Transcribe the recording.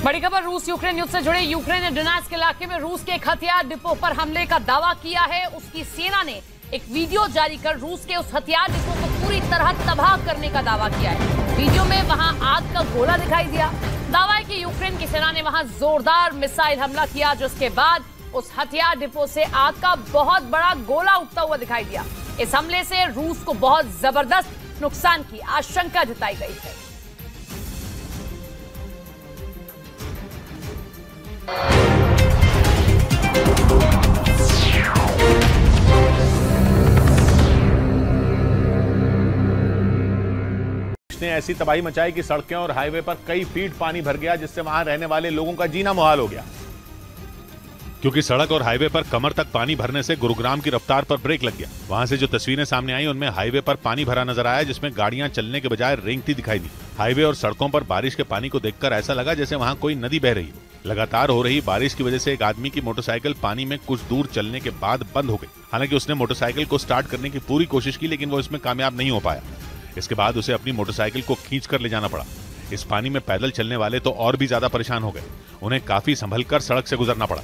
बड़ी खबर रूस यूक्रेन युद्ध से जुड़े। यूक्रेन ने डोनेट्स्क इलाके में रूस के एक हथियार डिपो पर हमले का दावा किया है। उसकी सेना ने एक वीडियो जारी कर रूस के उस हथियार डिपो को पूरी तरह तबाह करने का दावा किया है। वीडियो में वहां आग का गोला दिखाई दिया। दावा है कि यूक्रेन की सेना ने वहां जोरदार मिसाइल हमला किया, जिसके बाद उस हथियार डिपो से आग का बहुत बड़ा गोला उठता हुआ दिखाई दिया। इस हमले से रूस को बहुत जबरदस्त नुकसान की आशंका जताई गई है। ने ऐसी तबाही मचाई कि सड़कें और हाईवे पर कई फीट पानी भर गया, जिससे वहां रहने वाले लोगों का जीना मुहाल हो गया। क्योंकि सड़क और हाईवे पर कमर तक पानी भरने से गुरुग्राम की रफ्तार पर ब्रेक लग गया। वहां से जो तस्वीरें सामने आई उनमें हाईवे पर पानी भरा नजर आया, जिसमें गाड़ियां चलने के बजाय रेंगती दिखाई दी। हाईवे और सड़कों पर बारिश के पानी को देखकर ऐसा लगा जैसे वहां कोई नदी बह रही हो। लगातार हो रही बारिश की वजह से एक आदमी की मोटरसाइकिल पानी में कुछ दूर चलने के बाद बंद हो गई। हालांकि उसने मोटरसाइकिल को स्टार्ट करने की पूरी कोशिश की, लेकिन वो इसमें कामयाब नहीं हो पाया। इसके बाद उसे अपनी मोटरसाइकिल को खींच कर ले जाना पड़ा। इस पानी में पैदल चलने वाले तो और भी ज्यादा परेशान हो गए। उन्हें काफी संभलकर सड़क से गुजरना पड़ा।